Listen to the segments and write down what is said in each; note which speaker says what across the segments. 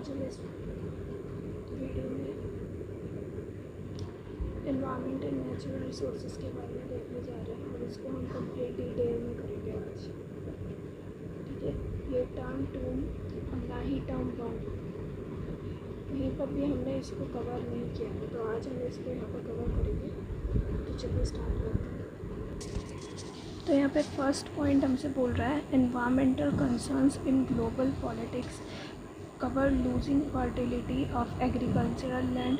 Speaker 1: आज हम इस वीडियो में एनवायरनमेंट एंड नेचुरल रिसोर्सेज के बारे में देखने जा रहे हैं और इसको हम कंप्लीट डिटेल में करेंगे आज। ठीक है, ये टर्म हमने ही टर्म 1 यहीं पर भी हमने इसको कवर नहीं किया है, तो आज हम इसको यहाँ पर कवर करेंगे। तो चलिए स्टार्ट करते हैं। तो यहाँ पे फर्स्ट पॉइंट हमसे बोल रहा है environmental concerns in global politics cover losing fertility of agricultural land,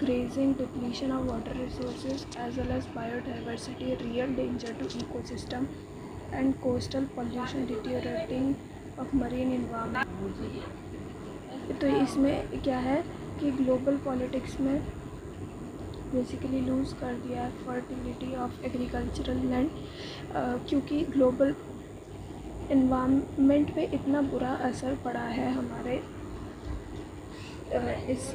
Speaker 1: grazing, depletion of water resources as well as biodiversity, real danger to ecosystem and coastal pollution, deteriorating of marine environment। तो इसमें क्या है कि global politics में basically loose कर दिया है fertility of agricultural land, क्योंकि ग्लोबल इन्वायरमेंट पे इतना बुरा असर पड़ा है हमारे इस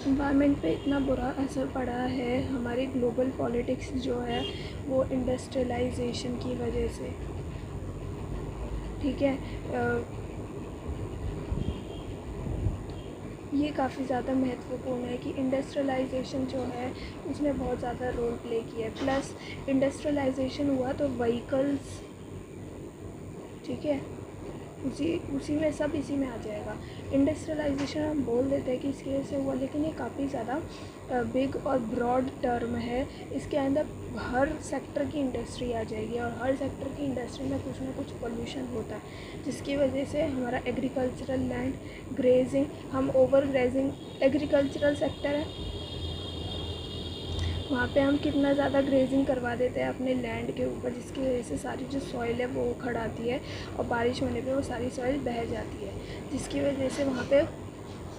Speaker 1: इन्वायरमेंट पे इतना बुरा असर पड़ा है हमारी ग्लोबल पॉलिटिक्स जो है वो इंडस्ट्रियलाइजेशन की वजह से। ठीक है, ये काफ़ी ज़्यादा महत्वपूर्ण है कि इंडस्ट्रियलाइजेशन जो है उसने बहुत ज़्यादा रोल प्ले किया है। प्लस इंडस्ट्रियलाइजेशन हुआ तो व्हीकल्स, ठीक है, उसी में सब इसी में आ जाएगा। इंडस्ट्रियलाइजेशन हम बोल देते हैं कि इसकी वजह से हुआ, लेकिन ये काफ़ी ज़्यादा बिग और ब्रॉड टर्म है। इसके अंदर हर सेक्टर की इंडस्ट्री आ जाएगी और हर सेक्टर की इंडस्ट्री में कुछ ना कुछ पोल्यूशन होता है, जिसकी वजह से हमारा एग्रीकल्चरल लैंड, ग्रेजिंग, हम ओवर ग्रेजिंग, एग्रीकल्चरल सेक्टर है वहाँ पे हम कितना ज़्यादा ग्रेजिंग करवा देते हैं अपने लैंड के ऊपर, जिसकी वजह से सारी जो सॉइल है वो उखड़ आती है और बारिश होने पे वो सारी सॉइल बह जाती है, जिसकी वजह से वहाँ पे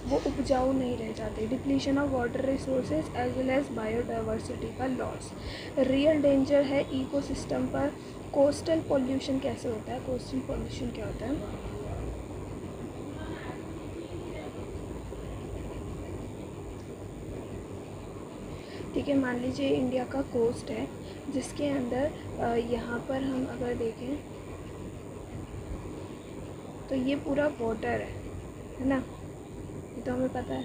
Speaker 1: वो उपजाऊ नहीं रह जाते। Depletion of water resources as well as biodiversity का लॉस, रियल डेंजर है इकोसिस्टम पर। कोस्टल पोल्यूशन कैसे होता है? कोस्टल पोल्यूशन क्या होता है? ठीक है, मान लीजिए इंडिया का कोस्ट है जिसके अंदर यहाँ पर हम अगर देखें तो ये पूरा वाटर है ना, ये तो हमें पता है।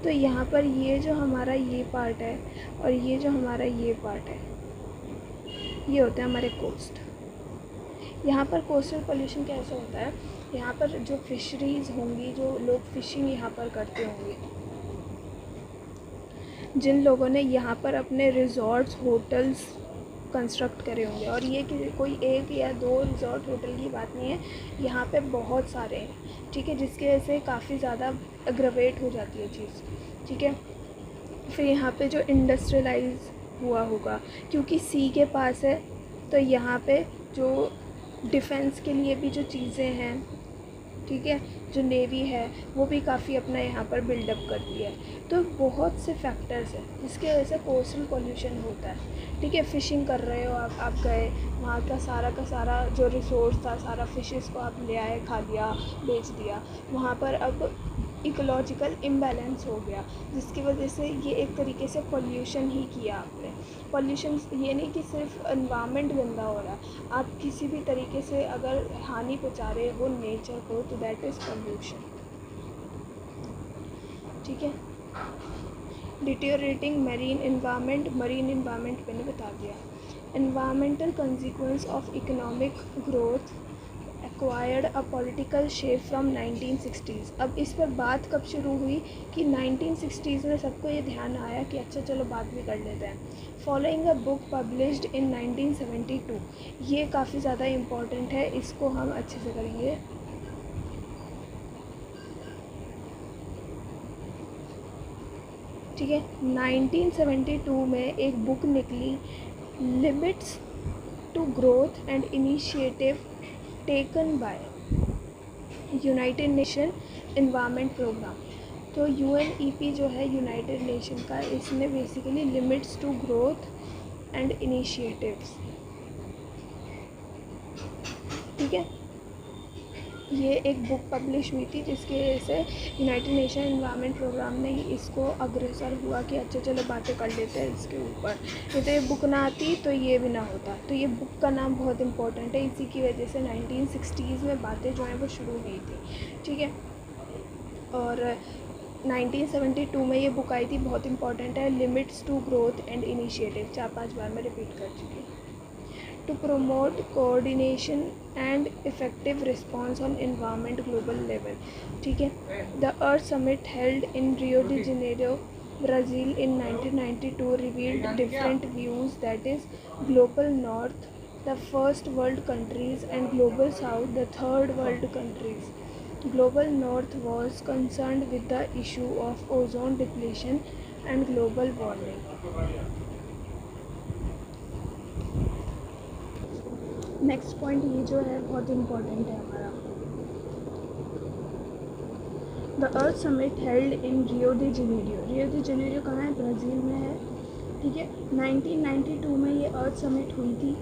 Speaker 1: तो यहाँ पर ये जो हमारा ये पार्ट है और ये जो हमारा ये पार्ट है, ये होता है हमारे कोस्ट। यहाँ पर कोस्टल पोल्यूशन कैसे होता है? यहाँ पर जो फिशरीज़ होंगी, जो लोग फ़िशिंग यहाँ पर करते होंगे, जिन लोगों ने यहाँ पर अपने रिज़ॉर्ट्स, होटल्स कंस्ट्रक्ट करे होंगे, और ये कि कोई एक या दो रिज़ॉर्ट होटल की बात नहीं है, यहाँ पे बहुत सारे हैं। ठीक है, जिसकी वजह से काफ़ी ज़्यादा अग्रवेट हो जाती है चीज़। ठीक है, फिर यहाँ पे जो इंडस्ट्रियलाइज हुआ होगा क्योंकि सी के पास है, तो यहाँ पे जो डिफेंस के लिए भी जो चीज़ें हैं, ठीक है, जो नेवी है वो भी काफ़ी अपना यहाँ पर बिल्डअप करती है। तो बहुत से फैक्टर्स हैं जिसकी वजह से कोस्टल पोल्यूशन होता है। ठीक है, फ़िशिंग कर रहे हो आप गए, वहाँ का सारा जो रिसोर्स था, सारा फिशेस को आप ले आए, खा लिया, बेच दिया, वहाँ पर अब इकोलॉजिकल इम्बैलेंस हो गया, जिसकी वजह से ये एक तरीके से पोल्यूशन ही किया आपने। पोल्यूशन ये नहीं कि सिर्फ एनवायरनमेंट गंदा हो रहा है, आप किसी भी तरीके से अगर हानि पहुँचा रहे हो नेचर को, तो दैट इज़ पोल्यूशन। ठीक है, डिटेरियोरेटिंग मरीन इन्वायरमेंट मैंने बता दिया। Environmental consequence of economic growth acquired a political shape from 1960s। अब इस पर बात कब शुरू हुई कि 1960s में सबको ये ध्यान आया कि अच्छा चलो बात भी कर लेते हैं। Following a book published in 1972, ये काफ़ी ज़्यादा इम्पॉर्टेंट है, इसको हम अच्छे से करेंगे। ठीक है, 1972 में एक बुक निकली, limits to growth and initiative taken by United Nation Environment Programme. तो UNEP जो है यूनाइटेड नेशन का, इसने basically limits to growth and initiatives, ठीक है, ये एक बुक पब्लिश हुई थी जिसके वजह से यूनाइटेड नेशन एनवायरनमेंट प्रोग्राम ने ही इसको अग्रसर हुआ कि अच्छा चलो बातें कर लेते हैं इसके ऊपर। नहीं तो ये बुक ना आती तो ये भी ना होता। तो ये बुक का नाम बहुत इम्पोर्टेंट है, इसी की वजह से 1960s में बातें जो हैं वो शुरू हुई थी, ठीक है। और 1972 में ये बुक आई थी, बहुत इंपॉर्टेंट है, limits to growth and initiative, 4-5 बार मैं रिपीट कर चुकी हूँ। To promote coordination and effective response on environment global level, ठीक है। The Earth Summit held in Rio de Janeiro Brazil in 1992 revealed different views, that is global north the first world countries and global south the third world countries. Global north was concerned with the issue of ozone depletion and global warming. Next point ये जो है बहुत important है हमारा, the Earth Summit held in Rio de Janeiro. Rio de Janeiro कहाँ है? Brazil में है, ठीक है। 1992 में ये अर्थ समिट हुई थी।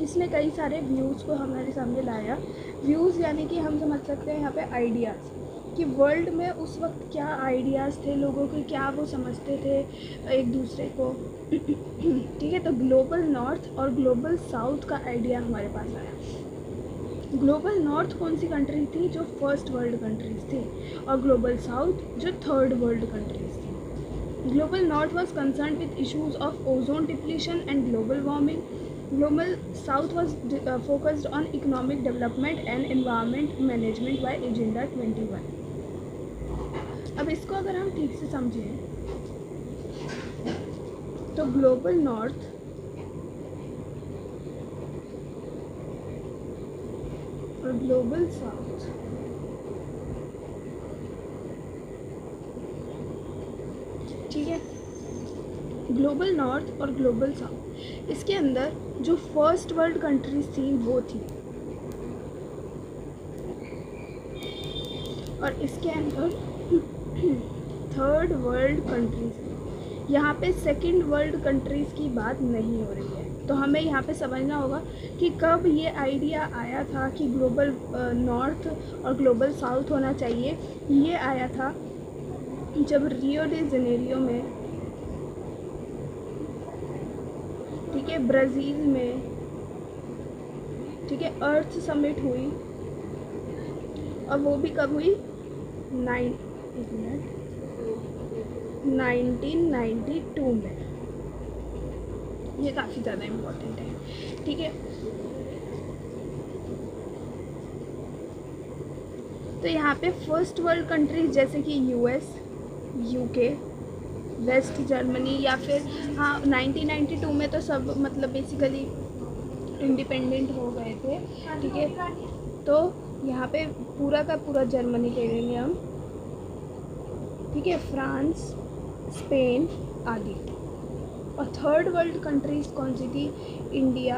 Speaker 1: इसने कई सारे व्यूज़ को हमारे सामने लाया। व्यूज़ यानी कि हम समझ सकते हैं यहाँ पे आइडियाज़, कि वर्ल्ड में उस वक्त क्या आइडियाज़ थे लोगों के, क्या वो समझते थे एक दूसरे को, ठीक है। तो ग्लोबल नॉर्थ और ग्लोबल साउथ का आइडिया हमारे पास आया। ग्लोबल नॉर्थ कौन सी कंट्री थी? जो फर्स्ट वर्ल्ड कंट्रीज़ थी, और ग्लोबल साउथ जो थर्ड वर्ल्ड कंट्रीज़ थी। Global north was concern with issues of ozone depletion and global warming. Global south was focused on economic development and environment management by agenda 21। अब इसको अगर हम ठीक से समझें तो ग्लोबल नॉर्थ और ग्लोबल साउथ, ठीक है, ग्लोबल नॉर्थ और ग्लोबल साउथ, इसके अंदर जो फर्स्ट वर्ल्ड कंट्रीज थी वो थी, और इसके अंदर थर्ड वर्ल्ड कंट्रीज़। यहाँ पे सेकंड वर्ल्ड कंट्रीज़ की बात नहीं हो रही है। तो हमें यहाँ पे समझना होगा कि कब ये आइडिया आया था कि ग्लोबल नॉर्थ और ग्लोबल साउथ होना चाहिए। ये आया था जब रियो डी जेनेरियो में, ठीक है, ब्राज़ील में, ठीक है, अर्थ समिट हुई। और वो भी कब हुई? 1992 में। ये काफ़ी ज़्यादा इम्पोर्टेंट है, ठीक है। तो यहाँ पे फर्स्ट वर्ल्ड कंट्रीज जैसे कि यूएस, यूके, वेस्ट जर्मनी, या फिर हाँ 1992 में तो सब मतलब बेसिकली इंडिपेंडेंट हो गए थे, ठीक है। तो यहाँ पे पूरा का पूरा जर्मनी ले लेंगे हम, ठीक है, फ्रांस, स्पेन आदि। और थर्ड वर्ल्ड कंट्रीज़ कौन सी थी? इंडिया,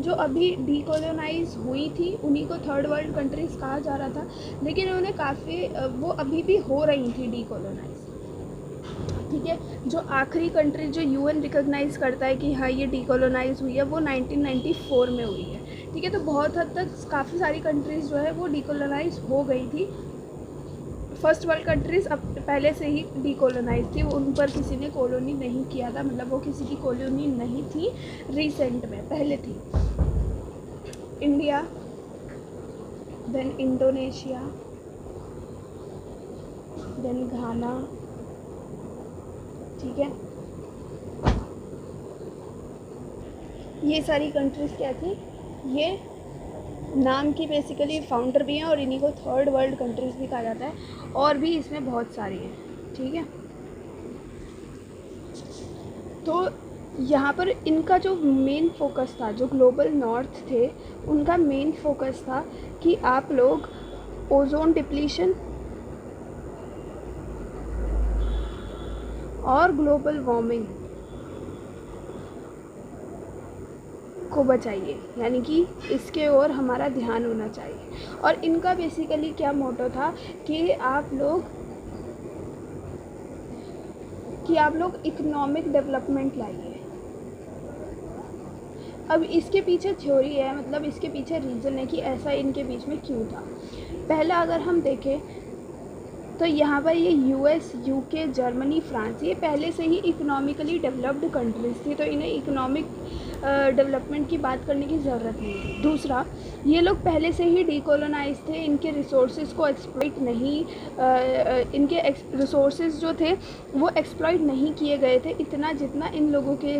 Speaker 1: जो अभी डीकोलोनाइज हुई थी उन्हीं को थर्ड वर्ल्ड कंट्रीज़ कहा जा रहा था, लेकिन उन्हें काफ़ी वो अभी भी हो रही थी डीकोलोनाइज, ठीक है। जो आखिरी कंट्री जो यूएन रिकॉग्नाइज करता है कि हाँ ये डीकोलोनाइज हुई है, वो 1994 में हुई है, ठीक है। तो बहुत हद तक काफ़ी सारी कंट्रीज़ जो है वो डीकोलोनाइज हो गई थी। फर्स्ट वर्ल्ड कंट्रीज़ अब पहले से ही डीकोलोनाइज थी, उन पर किसी ने कॉलोनी नहीं किया था, मतलब वो किसी की कॉलोनी नहीं थी, रिसेंट में पहले थी। इंडिया, देन इंडोनेशिया, देन घाना, ठीक है। ये सारी कंट्रीज़ क्या थी? ये नाम की बेसिकली फाउंडर भी हैं और इन्हीं को थर्ड वर्ल्ड कंट्रीज़ भी कहा जाता है, और भी इसमें बहुत सारी हैं, ठीक है। तो यहाँ पर इनका जो मेन फोकस था, जो ग्लोबल नॉर्थ थे उनका मेन फोकस था कि आप लोग ओजोन डिप्लीशन और ग्लोबल वार्मिंग को बचाइए, यानी कि इसके ओर हमारा ध्यान होना चाहिए। और इनका बेसिकली क्या मोटो था कि आप लोग इकोनॉमिक डेवलपमेंट लाइए, अब इसके पीछे थ्योरी है, मतलब इसके पीछे रीज़न है कि ऐसा इनके बीच में क्यों था। पहला अगर हम देखें तो यहाँ पर ये यूएस, यूके, जर्मनी, फ्रांस ये पहले से ही इकोनॉमिकली डेवलप्ड कंट्रीज़ थी, तो इन्हें इकोनॉमिक डेवलपमेंट की बात करने की ज़रूरत नहीं थी। दूसरा, ये लोग पहले से ही डीकोलोनाइज थे, इनके रिसोर्सेज को एक्सप्लॉइट नहीं इनके रिसोर्सेज जो थे वो एक्सप्लॉइट नहीं किए गए थे इतना जितना इन लोगों के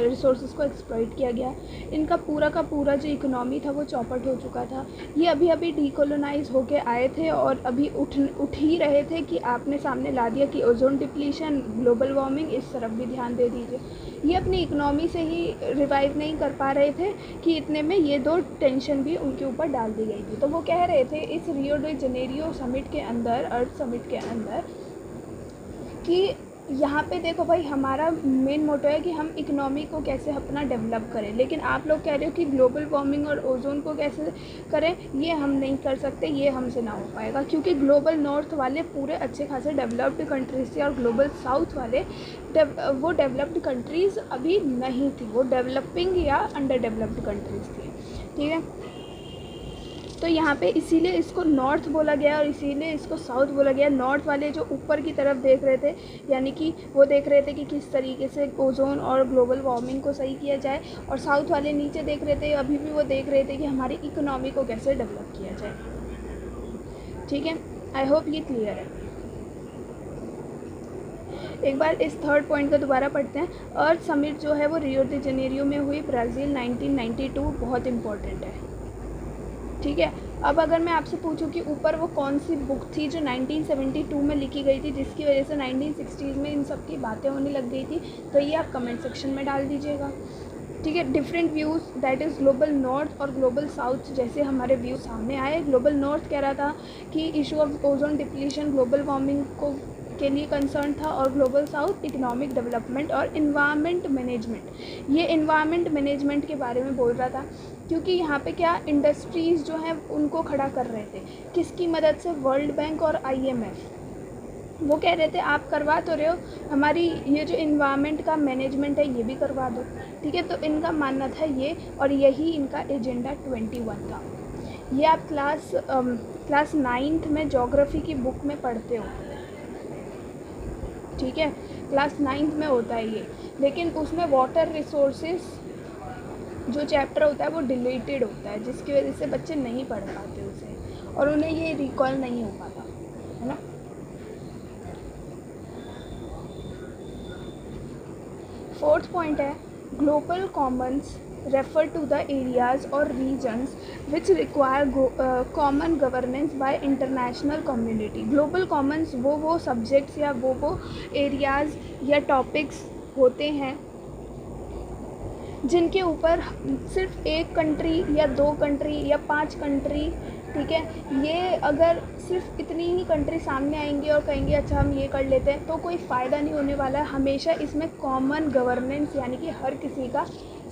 Speaker 1: रिसोर्सेज को एक्सप्लॉइट किया गया। इनका पूरा का पूरा जो इकोनॉमी था वो चौपट हो चुका था। ये अभी अभी डीकोलोनाइज होके आए थे और अभी उठ ही रहे थे कि आपने सामने ला दिया कि ओजोन डिप्लीशन, ग्लोबल वार्मिंग, इस तरफ भी ध्यान दे दीजिए। ये अपनी इकोनॉमी से ही रिवाइव नहीं कर पा रहे थे कि इतने में ये दो टेंशन भी उनके ऊपर डाल दी गई थी। तो वो कह रहे थे इस रियो डे जनेरियो समिट के अंदर, अर्थ समिट के अंदर, कि यहाँ पे देखो भाई, हमारा मेन मोटो है कि हम इकोनॉमी को कैसे अपना डेवलप करें, लेकिन आप लोग कह रहे हो कि ग्लोबल वार्मिंग और ओजोन को कैसे करें, ये हम नहीं कर सकते, ये हमसे ना हो पाएगा, क्योंकि ग्लोबल नॉर्थ वाले पूरे अच्छे खासे डेवलप्ड कंट्रीज़ थे और ग्लोबल साउथ वाले वो डेवलप्ड कंट्रीज़ अभी नहीं थी, वो डेवलपिंग या अंडर डेवलप्ड कंट्रीज़ थी। ठीक है, तो यहाँ पे इसीलिए इसको नॉर्थ बोला गया और इसीलिए इसको साउथ बोला गया। नॉर्थ वाले जो ऊपर की तरफ देख रहे थे, यानी कि वो देख रहे थे कि किस तरीके से ओजोन और ग्लोबल वार्मिंग को सही किया जाए, और साउथ वाले नीचे देख रहे थे, अभी भी वो देख रहे थे कि हमारी इकोनॉमी को कैसे डेवलप किया जाए। ठीक है, आई होप ये क्लियर है। एक बार इस थर्ड पॉइंट को दोबारा पढ़ते हैं। अर्थ समिट जो है वो रियो डी जेनेरियो में हुई, ब्राज़ील, 1992, बहुत इम्पोर्टेंट है। ठीक है, अब अगर मैं आपसे पूछूं कि ऊपर वो कौन सी बुक थी जो 1972 में लिखी गई थी, जिसकी वजह से 1960s में इन सब की बातें होने लग गई थी, तो ये आप कमेंट सेक्शन में डाल दीजिएगा। ठीक है, different views, that is global north और ग्लोबल साउथ जैसे हमारे व्यू सामने आए। ग्लोबल नॉर्थ कह रहा था कि issue of ozone depletion, global warming को के लिए कंसर्न था, और ग्लोबल साउथ इकोनॉमिक डेवलपमेंट और इन्वायरमेंट मैनेजमेंट। ये इन्वायरमेंट मैनेजमेंट के बारे में बोल रहा था, क्योंकि यहाँ पे क्या इंडस्ट्रीज़ जो हैं उनको खड़ा कर रहे थे, किसकी मदद से, वर्ल्ड बैंक और IMF। वो कह रहे थे आप करवा तो रहे हो, हमारी ये जो इन्वायरमेंट का मैनेजमेंट है ये भी करवा दो। ठीक है, तो इनका मानना था ये, और यही इनका एजेंडा 21 था। ये आप क्लास 9th में जोग्राफ़ी की बुक में पढ़ते हो। ठीक है, क्लास 9th में होता है ये, लेकिन उसमें वाटर रिसोर्सेज जो चैप्टर होता है वो डिलीटेड होता है, जिसकी वजह से बच्चे नहीं पढ़ पाते उसे, और उन्हें ये रिकॉल नहीं हो पाता, है ना। फोर्थ पॉइंट है, global Commons refer to the areas or regions which require common governance by international community. global commons वो subjects या वो areas या topics होते हैं जिनके ऊपर सिर्फ एक कंट्री या 2 कंट्री या 5 कंट्री, ठीक है, ये अगर सिर्फ इतनी ही कंट्री सामने आएंगी और कहेंगे अच्छा हम ये कर लेते हैं, तो कोई फ़ायदा नहीं होने वाला। हमेशा इसमें कॉमन गवर्नेंस यानी कि हर किसी का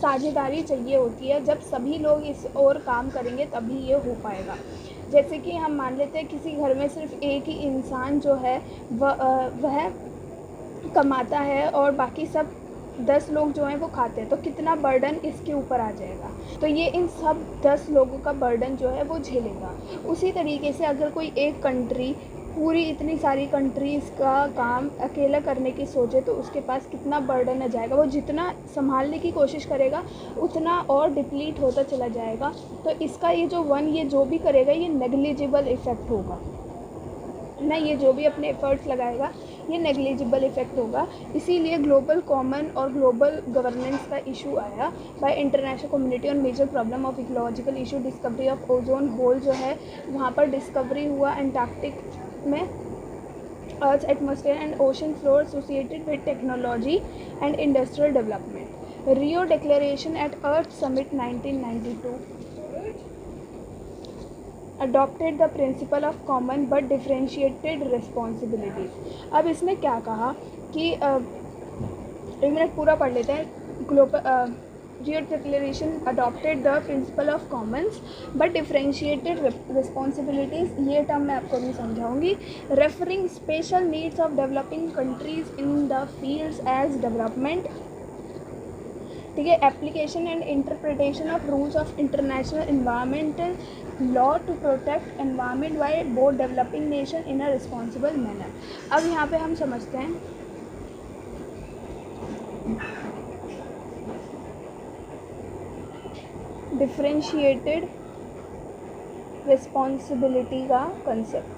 Speaker 1: साझेदारी चाहिए होती है। जब सभी लोग इस ओर काम करेंगे तभी ये हो पाएगा। जैसे कि हम मान लेते हैं किसी घर में सिर्फ एक ही इंसान जो है वह कमाता है और बाकी सब 10 लोग जो हैं वो खाते हैं, तो कितना बर्डन इसके ऊपर आ जाएगा। तो ये इन सब 10 लोगों का बर्डन जो है वो झेलेगा। उसी तरीके से अगर कोई एक कंट्री पूरी इतनी सारी कंट्रीज़ का काम अकेला करने की सोचे तो उसके पास कितना बर्डन आ जाएगा। वो जितना संभालने की कोशिश करेगा उतना और डिप्लीट होता चला जाएगा। तो इसका ये जो भी करेगा ये नेग्लिजिबल इफ़ेक्ट होगा ना, ये जो भी अपने एफर्ट्स लगाएगा ये नेग्लिजिबल इफ़ेक्ट होगा। इसीलिए ग्लोबल कॉमन और ग्लोबल गवर्नेंस का इशू आया by international community on major problem of ecological issue, discovery of ozone hole जो है वहाँ पर डिस्कवरी हुआ एंटार्क्टिक में, earth atmosphere and ocean floor associated with technology and industrial development. Rio Declaration at Earth Summit 1992 adopted the principle of common but differentiated responsibilities। अब इसने क्या कहा कि एक मिनट पूरा पढ़ लेते हैं। Global Rio declaration adopted the principle of commons but differentiated responsibilities, ये टर्म मैं आपको नहीं समझाऊंगी। referring special needs of developing countries in the fields as development, ठीक है। Application and interpretation of rules of international environmental law to protect environment by both developing nation in a responsible manner. अब यहाँ पे हम समझते हैं differentiated responsibility का concept.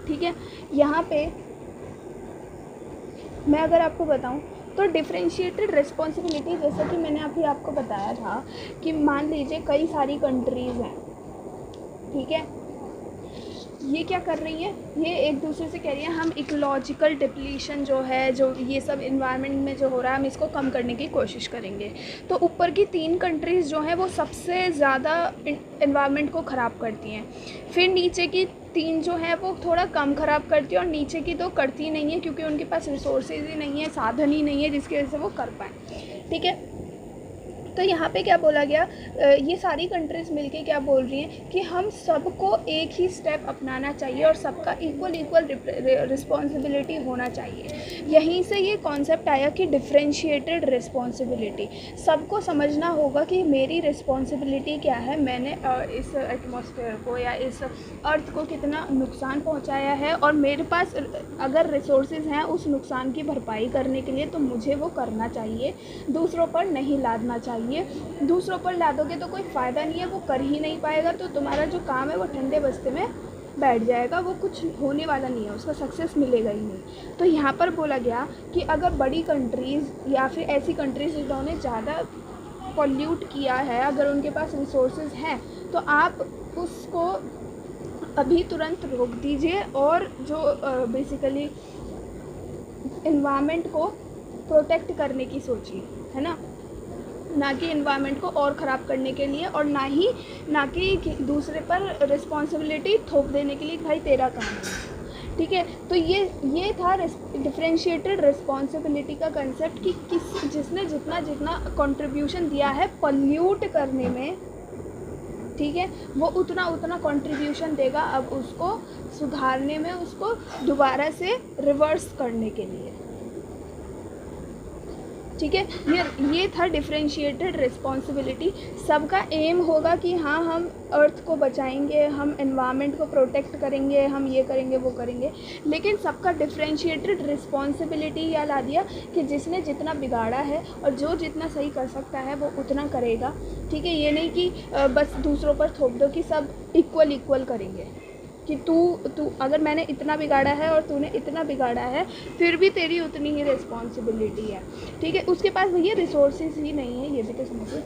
Speaker 1: ठीक है, यहाँ पे मैं अगर आपको बताऊँ तो डिफरेंशिएटेड रिस्पॉन्सिबिलिटी, जैसा कि मैंने अभी आपको बताया था कि मान लीजिए कई सारी कंट्रीज़ हैं, ठीक है, ये क्या कर रही है, ये एक दूसरे से कह रही है हम इकोलॉजिकल डिप्लीशन जो है, जो ये सब इन्वायरमेंट में जो हो रहा है, हम इसको कम करने की कोशिश करेंगे। तो ऊपर की 3 कंट्रीज़ जो हैं वो सबसे ज़्यादा इन्वायरमेंट को ख़राब करती हैं, फिर नीचे की 3 जो हैं वो थोड़ा कम ख़राब करती है, और नीचे की 2 करती नहीं है क्योंकि उनके पास रिसोर्सेज ही नहीं है, साधन ही नहीं है जिसकी वजह से वो कर पाएँ। ठीक है, तो यहाँ पे क्या बोला गया, ये सारी कंट्रीज़ मिलके क्या बोल रही हैं कि हम सबको एक ही स्टेप अपनाना चाहिए और सबका इक्वल रिस्पॉन्सिबिलिटी होना चाहिए। यहीं से ये कॉन्सेप्ट आया कि डिफरेंशिएटेड रिस्पॉन्सिबिलिटी। सबको समझना होगा कि मेरी रिस्पॉन्सिबिलिटी क्या है, मैंने इस एटमॉस्फेयर को या इस अर्थ को कितना नुकसान पहुँचाया है, और मेरे पास अगर रिसोर्सेज हैं उस नुकसान की भरपाई करने के लिए तो मुझे वो करना चाहिए, दूसरों पर नहीं लादना चाहिए। दूसरों पर लादोगे तो कोई फ़ायदा नहीं है, वो कर ही नहीं पाएगा, तो तुम्हारा जो काम है वो ठंडे बस्ते में बैठ जाएगा, वो कुछ होने वाला नहीं है, उसका सक्सेस मिलेगा ही नहीं। तो यहाँ पर बोला गया कि अगर बड़ी कंट्रीज़ या फिर ऐसी कंट्रीज़ जिन्होंने ज़्यादा पॉल्यूट किया है, अगर उनके पास रिसोर्सेज हैं तो आप उसको अभी तुरंत रोक दीजिए और जो बेसिकली इन्वायरमेंट को प्रोटेक्ट करने की सोचिए, है ना कि इन्वायरमेंट को और ख़राब करने के लिए, और ना कि दूसरे पर रिस्पॉन्सिबिलिटी थोप देने के लिए भाई तेरा काम है। ठीक है, तो ये था डिफरेंशिएटेड रिस्पॉन्सिबिलिटी का कंसेप्ट कि जिसने जितना कंट्रीब्यूशन दिया है पॉल्यूट करने में, ठीक है, वो उतना कंट्रीब्यूशन देगा अब उसको सुधारने में, उसको दोबारा से रिवर्स करने के लिए। ठीक है, ये था डिफरेंशिएटेड रिस्पॉन्सिबिलिटी। सबका एम होगा कि हाँ हम अर्थ को बचाएंगे, हम एनवायरनमेंट को प्रोटेक्ट करेंगे, हम ये करेंगे वो करेंगे, लेकिन सबका डिफरेंशिएटेड रिस्पॉन्सिबिलिटी यह ला दिया कि जिसने जितना बिगाड़ा है और जो जितना सही कर सकता है वो उतना करेगा। ठीक है, ये नहीं कि बस दूसरों पर थोप दो कि सब इक्वल करेंगे, कि तू अगर मैंने इतना बिगाड़ा है और तूने इतना बिगाड़ा है फिर भी तेरी उतनी ही रिस्पॉन्सिबिलिटी है। ठीक है, उसके पास भैया रिसोर्सेज ही नहीं है, ये भी तो समझो।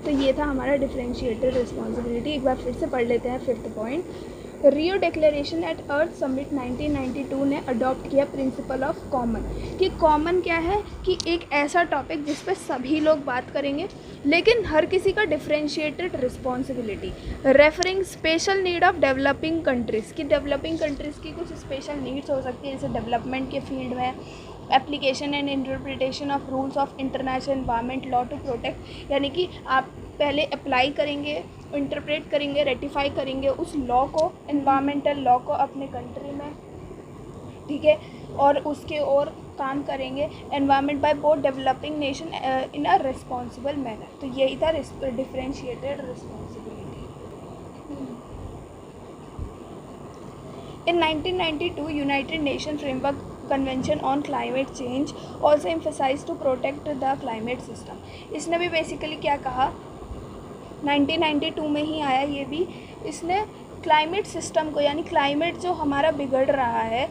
Speaker 1: तो ये था हमारा डिफरेंशिएटेड रिस्पॉन्सिबिलिटी। एक बार फिर से पढ़ लेते हैं 5th point. Rio Declaration at Earth Summit 1992 ने अडॉप्ट किया प्रिंसिपल ऑफ कॉमन। कि कॉमन क्या है कि एक ऐसा टॉपिक जिस पर सभी लोग बात करेंगे लेकिन हर किसी का differentiated responsibility, referring special need of developing countries. की डेवलपिंग कंट्रीज़ की कुछ स्पेशल नीड्स हो सकती है, जैसे डेवलपमेंट के फील्ड में application and interpretation of rules of international environment law to protect, यानी कि आप पहले अप्लाई करेंगे, इंटरप्रेट करेंगे, रेटिफाई करेंगे उस लॉ को, एनवायरमेंटल लॉ को अपने कंट्री में। ठीक है, और उसके और काम करेंगे environment by both developing nation in a responsible manner. तो यही था differentiated responsibility. In 1992 United Nation Framework Convention on Climate Change also emphasise to protect the climate system. इसने भी बेसिकली क्या कहा, 1992 में ही आया ये भी, इसने क्लाइमेट सिस्टम को, यानी क्लाइमेट जो हमारा बिगड़ रहा है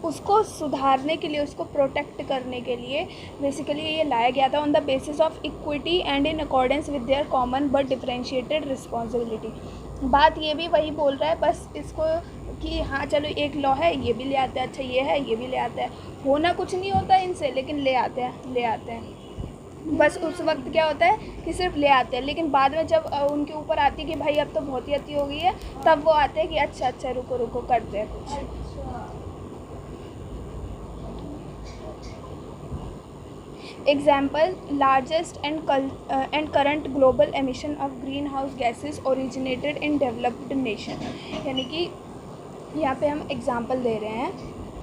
Speaker 1: उसको सुधारने के लिए, उसको प्रोटेक्ट करने के लिए बेसिकली ये लाया गया था, on the basis of equity and in accordance with their common but differentiated responsibility. बात ये भी वही बोल रहा है, बस इसको कि हाँ चलो एक लॉ है ये भी ले आते हैं, अच्छा ये है ये भी ले आते हैं, होना कुछ नहीं होता इनसे लेकिन ले आते हैं। बस उस वक्त क्या होता है कि सिर्फ ले आते हैं, लेकिन बाद में जब उनके ऊपर आती है कि भाई अब तो बहुत ही अति हो गई है, तब वो आते हैं कि अच्छा रुको करते हैं कुछ। Example, largest and current global emission of greenhouse gases originated in developed nation। यानी कि यहाँ पे हम एग्जांपल दे रहे हैं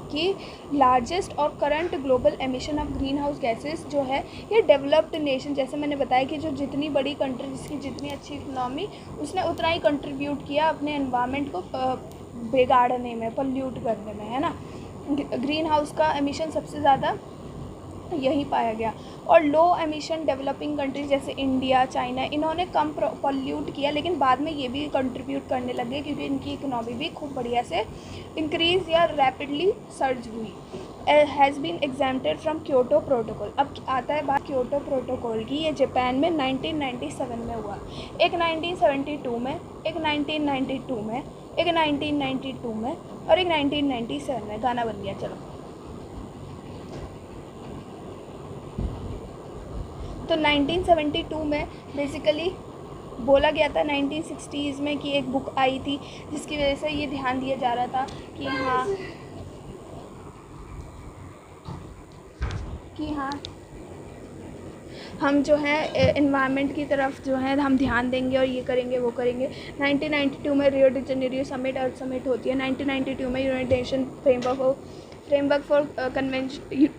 Speaker 1: कि लार्जेस्ट और current global emission of green house gases जो है ये डेवलप्ड नेशन, जैसे मैंने बताया कि जो जितनी बड़ी कंट्री, जिसकी जितनी अच्छी इकनॉमी, उसने उतना ही कंट्रीब्यूट किया अपने एनवायरनमेंट को बिगाड़ने में, पोल्यूट करने में, है ना। ग्रीन हाउस का एमिशन सबसे ज़्यादा यही पाया गया। और लो एमिशन डेवलपिंग कंट्रीज जैसे इंडिया, चाइना, इन्होंने कम पॉल्यूट किया, लेकिन बाद में ये भी कंट्रीब्यूट करने लगे क्योंकि इनकी इकोनॉमी भी खूब बढ़िया से इंक्रीज़ या रैपिडली सर्ज हुई। Has been exempted from Kyoto Protocol. अब आता है बात क्योटो प्रोटोकॉल की। ये जापान में 1997 में हुआ, एक 1972 में, एक 1992 में, एक 1992 में और एक 1997 में। गाना बन गया। चलो, तो 1972 में बेसिकली बोला गया था 1960s में कि एक बुक आई थी जिसकी वजह से ये ध्यान दिया जा रहा था कि हाँ हम जो है एनवायरनमेंट की तरफ जो है हम ध्यान देंगे और ये करेंगे वो करेंगे। 1992 में रियो डी जेनेरियो समिट, अर्थ समिट होती है। 1992 में United nation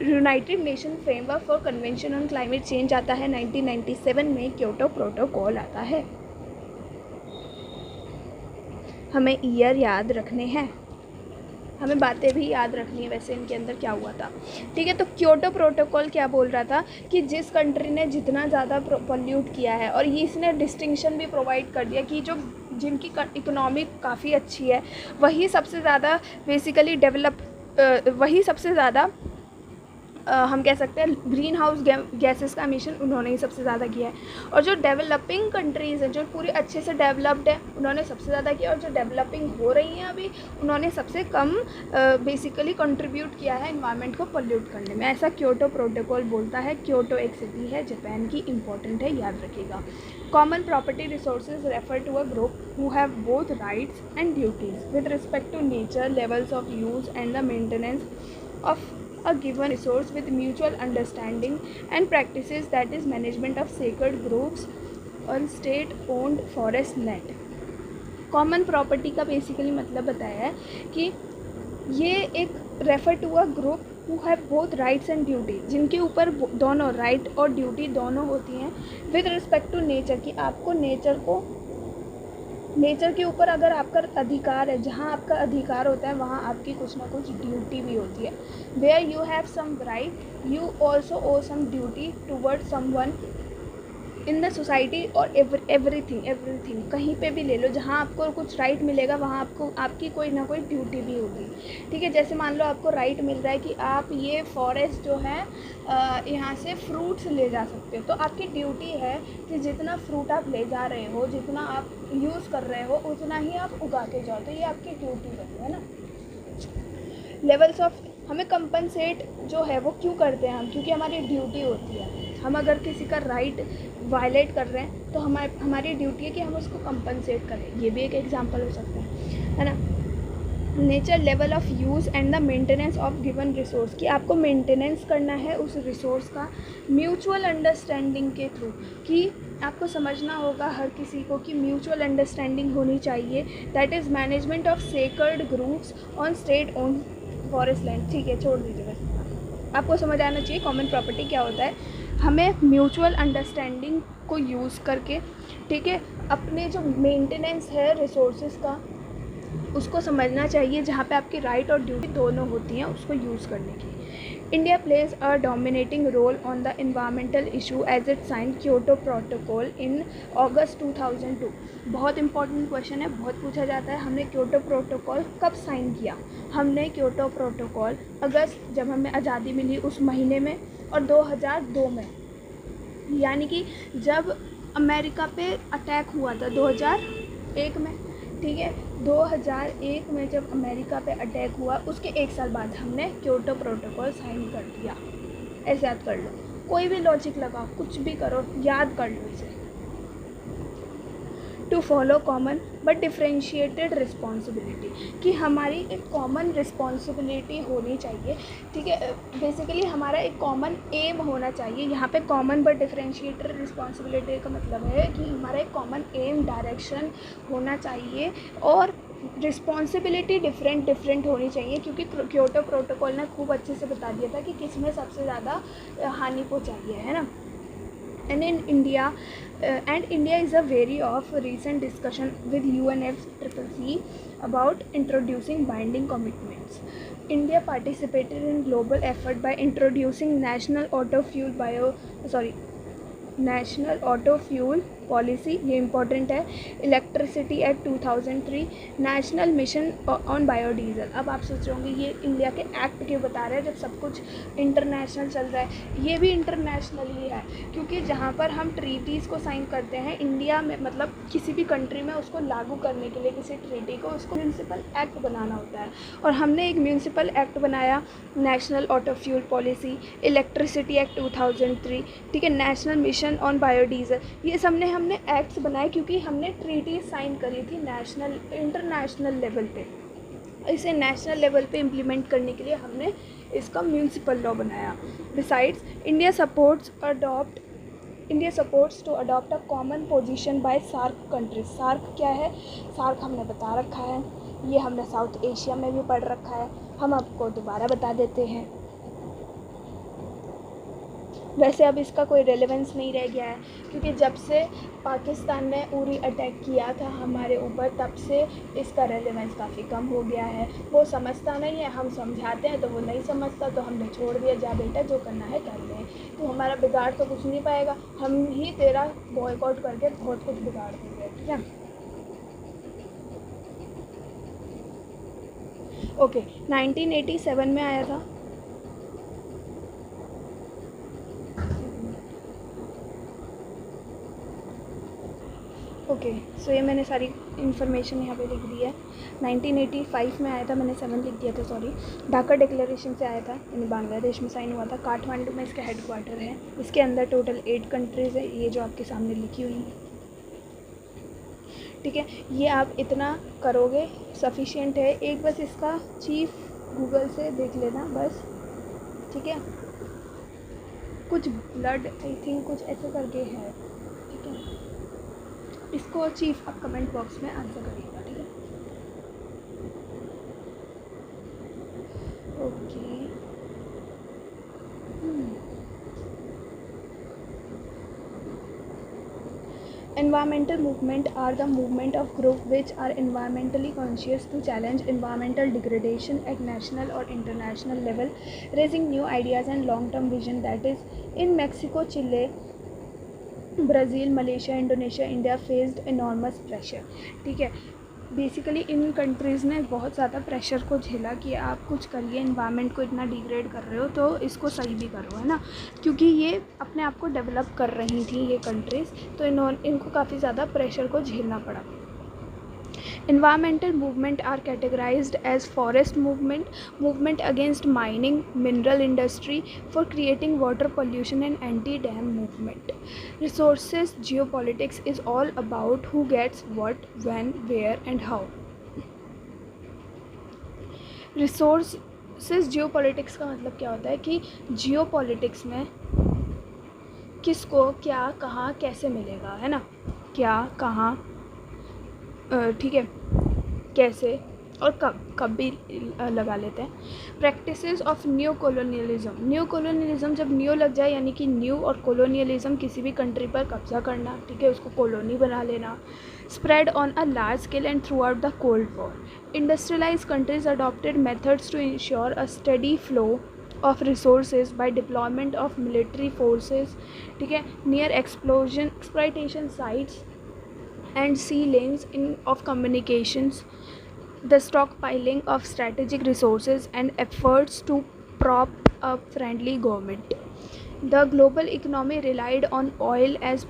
Speaker 1: United Nation framework for convention on Climate change आता है। 1997 में क्योटो प्रोटोकॉल आता है। हमें ईयर याद रखने हैं, हमें बातें भी याद रखनी है वैसे इनके अंदर क्या हुआ था, ठीक है। तो क्योटो प्रोटोकॉल क्या बोल रहा था कि जिस कंट्री ने जितना ज़्यादा पोल्यूट किया है, और ये इसने डिस्टिंक्शन भी प्रोवाइड कर दिया कि जो जिनकी इकोनॉमी काफ़ी अच्छी है वही सबसे ज़्यादा बेसिकली वही सबसे ज़्यादा हम कह सकते हैं ग्रीन हाउस गैसेस का एमिशन उन्होंने ही सबसे ज़्यादा किया है। और जो डेवलपिंग कंट्रीज़ हैं, जो पूरी अच्छे से डेवलप्ड है, उन्होंने सबसे ज़्यादा किया। और जो डेवलपिंग हो रही हैं अभी, उन्होंने सबसे कम बेसिकली कंट्रीब्यूट किया है एनवायरनमेंट को पोल्यूट करने में। ऐसा क्योटो प्रोटोकॉल बोलता है। क्योटो एक सिटी है जापान की, इंपॉर्टेंट है, याद रखिएगा। Common property resources refer to a group who have both rights and duties with respect to nature, levels of use and the maintenance of a given resource with mutual understanding and practices, that is management of sacred groves on state owned forest land। Common property का basically मतलब बताया है कि ये एक refer to a group who have both rights and duty, जिनके ऊपर दोनों राइट और ड्यूटी दोनों होती हैं विद रिस्पेक्ट टू नेचर, कि आपको नेचर के ऊपर अगर आपका अधिकार है, जहाँ आपका अधिकार होता है वहाँ आपकी कुछ ना कुछ ड्यूटी भी होती है। Where you have some right you also owe some duty toward someone in the society और एवरीथिंग। कहीं पे भी ले लो, जहाँ आपको कुछ राइट मिलेगा वहाँ आपकी कोई ना कोई ड्यूटी भी होगी, ठीक है। जैसे मान लो आपको राइट मिल रहा है कि आप ये फॉरेस्ट जो है यहाँ से फ्रूट्स ले जा सकते हो, तो आपकी ड्यूटी है कि जितना फ्रूट आप ले जा रहे हो, जितना आप यूज़ कर रहे हो, उतना ही आप उगा के जाओ, तो ये आपकी ड्यूटी बनी है ना। लेवल्स ऑफ, हमें कंपनसेट जो है वो क्यों करते हैं हम, क्योंकि हमारी ड्यूटी होती है। हम अगर किसी का राइट वायलेट कर रहे हैं तो हमारी ड्यूटी है कि हम उसको कंपनसेट करें। ये भी एक एग्जांपल हो सकता है ना। Nature, level of use and the maintenance of given resource, कि आपको मेंटेनेंस करना है उस रिसोर्स का म्यूचुअल अंडरस्टैंडिंग के थ्रू, कि आपको समझना होगा हर किसी को कि म्यूचुअल अंडरस्टैंडिंग होनी चाहिए। That is management of sacred grooves on state own forest land. ठीक है, छोड़ दीजिए, बस आपको समझ आना चाहिए कॉमन प्रॉपर्टी क्या होता है। हमें म्यूचुअल अंडरस्टैंडिंग को यूज़ करके, ठीक है, अपने जो मेंटेनेंस है रिसोर्सेज का उसको समझना चाहिए, जहाँ पे आपकी राइट और ड्यूटी दोनों होती हैं उसको यूज़ करने की। India plays a dominating role on the environmental issue as it signed Kyoto protocol in August 2002। बहुत इंपॉर्टेंट क्वेश्चन है, बहुत पूछा जाता है। हमने क्योटो प्रोटोकॉल कब साइन किया? हमने क्योटो प्रोटोकॉल अगस्त, जब हमें आज़ादी मिली उस महीने में, और 2002 में, यानी कि जब अमेरिका पे अटैक हुआ था 2001 में, ठीक है। 2001 में जब अमेरिका पे अटैक हुआ उसके एक साल बाद हमने क्योटो प्रोटोकॉल साइन कर दिया। ऐसे याद कर लो, कोई भी लॉजिक लगाओ, कुछ भी करो, याद कर लो इसे। To follow common but differentiated responsibility, कि हमारी एक कॉमन रिस्पॉन्सिबिलिटी होनी चाहिए, ठीक है। बेसिकली हमारा एक कॉमन एम होना चाहिए। यहाँ पे कॉमन बट डिफ्रेंशिएटेड रिस्पॉन्सिबिलिटी का मतलब है कि हमारा एक कॉमन एम, डायरेक्शन होना चाहिए, और रिस्पॉन्सिबिलिटी डिफरेंट होनी चाहिए, क्योंकि क्योटो प्रोटोकॉल ने खूब अच्छे से बता दिया था कि किस में सबसे ज़्यादा हानि पहुँचाई है ना। And in India, India is a very of recent discussion with UNFCCC about introducing binding commitments. India participated in global effort by introducing national auto fuel policy, ये इम्पॉर्टेंट है, electricity act 2003, national mission on biodiesel. अब आप सोच रहे होंगे ये India के act क्यों बता रहे हैं जब सब कुछ इंटरनेशनल चल रहा है। ये भी इंटरनेशनल ही है, क्योंकि जहाँ पर हम ट्रीटीज़ को साइन करते हैं इंडिया में, मतलब किसी भी कंट्री में, उसको लागू करने के लिए किसी ट्रीटी को उसको म्यूनसिपल एक्ट बनाना होता है। और हमने एक म्यूनसिपल एक्ट बनाया, national auto fuel policy, electricity act 2003, ठीक है, नेशनल मिशन ऑन बायोडीज़ल, ये सब हमने एक्ट्स बनाए क्योंकि हमने ट्रीटी साइन करी थी इंटरनेशनल लेवल पे। इसे नेशनल लेवल पे इम्प्लीमेंट करने के लिए हमने इसका म्यूनसिपल लॉ बनाया। Besides India supports to adopt a common position by SAARC countries. SAARC क्या है? सार्क हमने बता रखा है, ये हमने साउथ एशिया में भी पढ़ रखा है, हम आपको दोबारा बता देते हैं। वैसे अब इसका कोई रेलेवेंस नहीं रह गया है, क्योंकि जब से पाकिस्तान ने उरी अटैक किया था हमारे ऊपर, तब से इसका रेलेवेंस काफ़ी कम हो गया है। वो समझता नहीं है, हम समझाते हैं तो वो नहीं समझता, तो हमने छोड़ दिया, जा बेटा जो करना है कर ले, तो हमारा बिगाड़ तो कुछ नहीं पाएगा, हम ही तेरा बॉयकॉट करके बहुत कुछ बिगाड़ देंगे, ठीक है। ओके, 1987 में आया था। ओके, सो ये मैंने सारी इन्फॉर्मेशन यहाँ पे लिख दी है। 1985 में आया था, मैंने 7 लिख दिया था, सॉरी। ढाका डिक्लेरेशन से आया था, यानी बांग्लादेश में साइन हुआ था। काठमांडू में इसका हेडक्वार्टर है। इसके अंदर टोटल 8 कंट्रीज़ है, ये जो आपके सामने लिखी हुई है, ठीक है। ये आप इतना करोगे सफिशिएंट है। एक बस इसका चीफ गूगल से देख लेना बस, ठीक है। कुछ ब्लड आई थिंक कुछ ऐसे करके है, ठीक है। इसको चीफ आप कमेंट बॉक्स में आंसर करिएगा, ठीक है। Okay, environmental movement are the movement of group which are environmentally conscious to challenge environmental degradation at national or international level, raising new ideas and long-term vision, that is in Mexico, Chile, Brazil, Malaysia, Indonesia, India faced enormous pressure, ठीक है। Basically इन countries ने बहुत ज़्यादा pressure को झेला कि आप कुछ करिए, एनवायरनमेंट को इतना डिग्रेड कर रहे हो तो इसको सही भी करो, है ना, क्योंकि ये अपने आप को डेवलप कर रही थी ये कंट्रीज़, तो इनको काफ़ी ज़्यादा प्रेशर को झेलना पड़ा। Environmental movement are categorized as forest movement against mining, mineral industry for creating water pollution, and anti-dam movement. Resources geopolitics is all about who gets what, when, where and how. Resources geopolitics का मतलब क्या होता है कि geopolitics में किसको क्या कहाँ कैसे मिलेगा, है ना, क्या कहाँ, ठीक है, कैसे और कब भी लगा लेते हैं। प्रैक्टिसेस ऑफ न्यू कॉलोनियलिज्म, जब न्यू लग जाए यानी कि न्यू और कॉलोनियलिज्म किसी भी कंट्री पर कब्जा करना, ठीक है, उसको कॉलोनी बना लेना। Spread on a large scale and throughout the cold war. Industrialise countries adopted methods to ensure a steady flow of resources by deployment of military forces, ठीक है, near exploitation sites and sea lanes of communications, the stockpiling of strategic resources and efforts to prop up friendly government. The global economy relied on oil as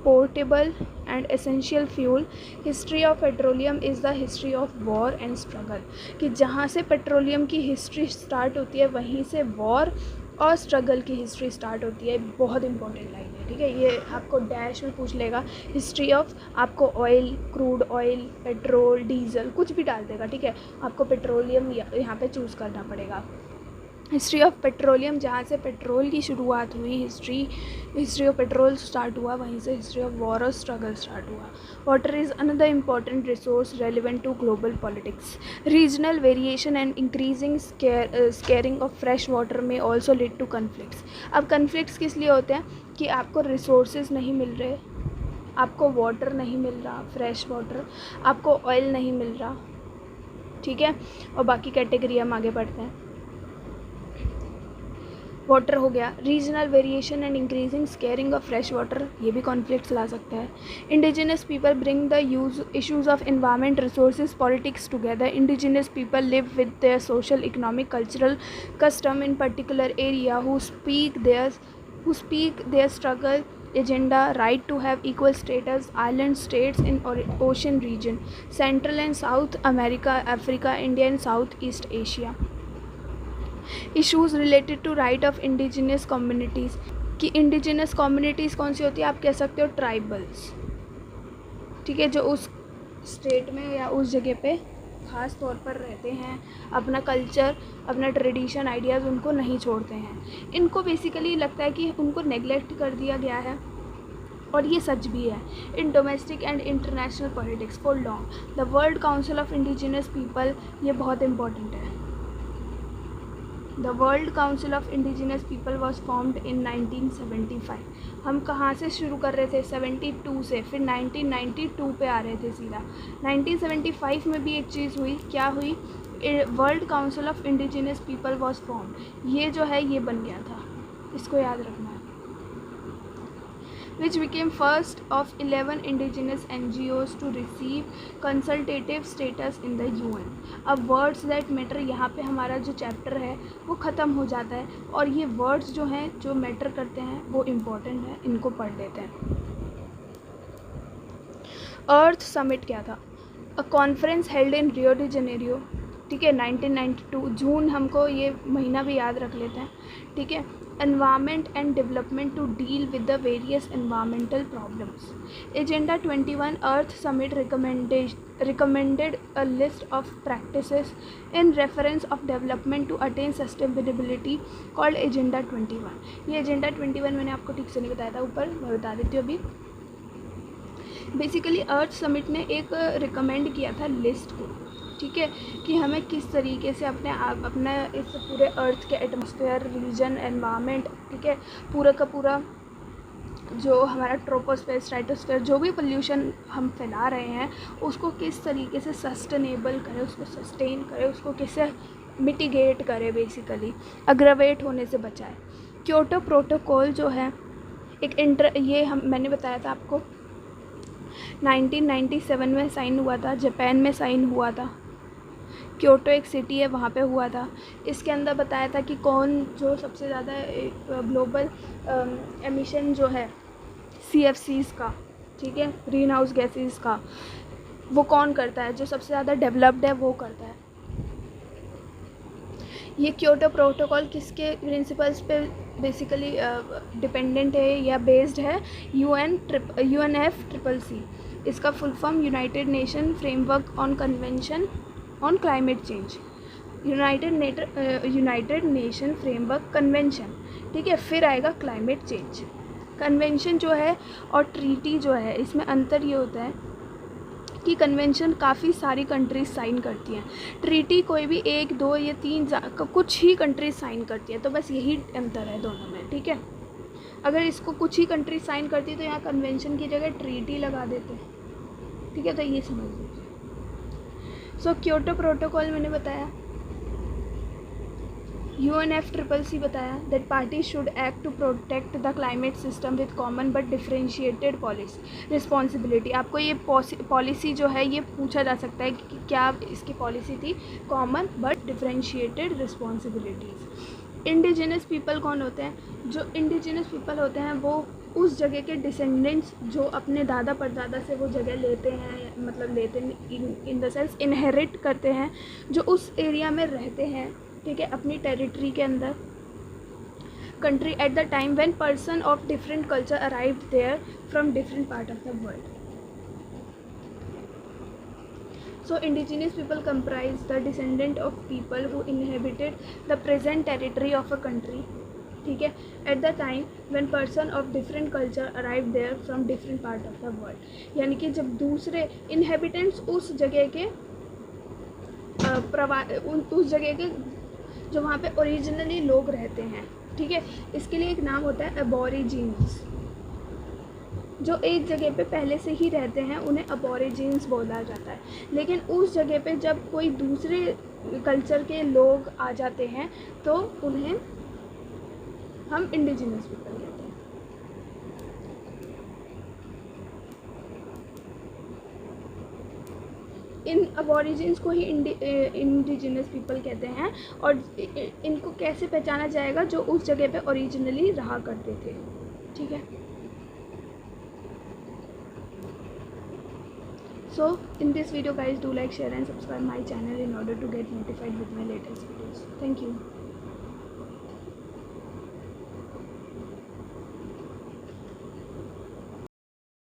Speaker 1: portable and essential fuel. History of petroleum is the history of war and struggle, कि जहाँ से petroleum की history start होती है वहीं से war और struggle की हिस्ट्री स्टार्ट होती है। बहुत इंपॉर्टेंट लाइन है, ठीक है, ये आपको डैश में पूछ लेगा। हिस्ट्री ऑफ, आपको oil, crude oil, petrol, diesel कुछ भी डाल देगा, ठीक है, आपको पेट्रोलियम यहाँ पे चूज़ करना पड़ेगा। हिस्ट्री ऑफ पेट्रोलियम, जहाँ से पेट्रोल की शुरुआत हुई, हिस्ट्री ऑफ पेट्रोल स्टार्ट हुआ, वहीं से हिस्ट्री ऑफ वॉर और स्ट्रगल स्टार्ट हुआ. Water is another important resource relevant to global politics. Regional variation and increasing scaring of fresh water may also lead to conflicts. अब conflicts किस लिए होते हैं कि आपको रिसोर्सेज नहीं मिल रहे, आपको वाटर नहीं मिल रहा, फ्रेश वाटर, आपको ऑयल नहीं मिल रहा, ठीक है. और बाकी कैटेगरी हम आगे बढ़ते हैं. वाटर हो गया. Regional variation and increasing scaring of fresh water, ये भी कॉन्फ्लिक्ट्स ला सकता है. Indigenous people bring the issues of environment, resources, politics together. Indigenous people live with their social, economic, cultural custom in particular area who speak their struggle agenda, right to have equal status, island states in ocean region, Central and South America, Africa, India and Southeast Asia. Issues related to right of indigenous communities, कि indigenous communities कौन सी होती है, आप कह सकते हो tribals, ठीक है, जो उस स्टेट में या उस जगह पे ख़ास तौर पर रहते हैं, अपना कल्चर, अपना ट्रेडिशन, आइडियाज़ उनको नहीं छोड़ते हैं. इनको बेसिकली लगता है कि उनको नेग्लेक्ट कर दिया गया है, और ये सच भी है. In domestic and international politics for long the world council of indigenous people, ये बहुत इंपॉर्टेंट है. The World Council of Indigenous People was formed in 1975. हम कहाँ से शुरू कर रहे थे, 72 से, फिर 1992 पे आ रहे थे सीधा. 1975 में भी एक चीज़ हुई, क्या हुई, world council of indigenous people was form. ये जो है ये बन गया था, इसको याद रखना है. which became first of 11 indigenous NGOs to receive consultative status in the UN. अब words that matter, यहाँ पे हमारा जो चैप्टर है वो ख़त्म हो जाता है, और ये वर्ड्स जो हैं जो मैटर करते हैं वो इम्पॉर्टेंट है, इनको पढ़ लेते हैं. अर्थ समिट क्या था, a conference held in Rio de Janeiro, ठीक है, 1992 जून, हमको ये महीना भी याद रख लेते हैं, ठीक है. Environment and development to deal with the various environmental problems. Agenda 21 Earth Summit recommended a list of practices in reference of development to attain sustainability called Agenda 21. ये Agenda 21 मैंने आपको ठीक से नहीं बताया था, ऊपर मैं बता देती हूँ अभी. बेसिकली अर्थ समिट ने एक रिकमेंड किया था लिस्ट को, ठीक है, कि हमें किस तरीके से अपना इस पूरे अर्थ के एटमॉस्फेयर, रीजन, एनवायरनमेंट, ठीक है, पूरा का पूरा जो हमारा ट्रोपोस्फेयर, स्ट्रेटोस्फेयर, जो भी पोल्यूशन हम फैला रहे हैं उसको किस तरीके से सस्टेनेबल करें, उसको सस्टेन करें, उसको कैसे मिटिगेट करें, बेसिकली अग्रवेट होने से बचाएं. क्योटो प्रोटोकॉल जो है एक ये मैंने बताया था आपको 1997 में साइन हुआ था, जापान में साइन हुआ था. क्योटो एक सिटी है, वहाँ पे हुआ था. इसके अंदर बताया था कि कौन जो सबसे ज़्यादा ग्लोबल एमिशन जो है CFCs का, ठीक है, ग्रीन हाउस गैसेस का, वो कौन करता है, जो सबसे ज़्यादा डेवलप्ड है वो करता है. ये क्योटो प्रोटोकॉल किसके प्रिंसिपल्स पे बेसिकली डिपेंडेंट है या बेस्ड है, UNFCCC. इसका full form United Nation framework on convention on Climate change, United Nation Framework convention, ठीक है. फिर आएगा क्लाइमेट चेंज कन्वेंशन जो है, और ट्रीटी जो है, इसमें अंतर ये होता है कि कन्वेंशन काफ़ी सारी कंट्रीज़ साइन करती हैं, ट्रीटी कोई भी 1, 2 या 3 कुछ ही कंट्रीज साइन करती है. तो बस यही अंतर है दोनों में, ठीक है. अगर इसको कुछ ही कंट्रीज साइन करती है तो यहाँ कन्वेंशन की जगह ट्रीटी लगा देते हैं, ठीक है. तो ये समझ लीजिए. सो क्योटो प्रोटोकॉल मैंने बताया, UNFCCC बताया, that party should act to protect the climate system with common but differentiated policy responsibility. आपको ये पॉलिसी जो है ये पूछा जा सकता है कि क्या इसकी पॉलिसी थी, common but differentiated responsibilities. Indigenous people कौन होते हैं, जो इंडिजिनस पीपल होते हैं वो उस जगह के डिसेंडेंट्स जो अपने दादा परदादा से वो जगह लेते हैं, मतलब लेते इन द सेंस इनहेरिट करते हैं, जो उस एरिया में रहते हैं, ठीक है, अपनी टेरिटरी के अंदर, country, at the time when person of different culture arrived there from different part of the world. So indigenous people comprise the descendant of people who inhabited the present territory of a country. ठीक है, at the time when person of different culture arrive there from different part of the world, यानी कि जब दूसरे inhabitants उस जगह के उस जगह के जो वहाँ पे ओरिजिनली लोग रहते हैं, ठीक है, इसके लिए एक नाम होता है एबोरिजिन्स। जो एक जगह पे पहले से ही रहते हैं उन्हें अबोरिजिन्स बोला जाता है, लेकिन उस जगह पे जब कोई दूसरे कल्चर के लोग आ जाते हैं तो उन्हें हम इंडिजिनस पीपल कहते हैं। इन अबोरिजिन्स को ही इंडिजिनस पीपल कहते हैं। और इनको कैसे पहचाना जाएगा? जो उस जगह पे ओरिजिनली रहा करते थे, ठीक है। So in this video guys, do like, share and subscribe my channel in order to get notified with my latest videos. Thank you.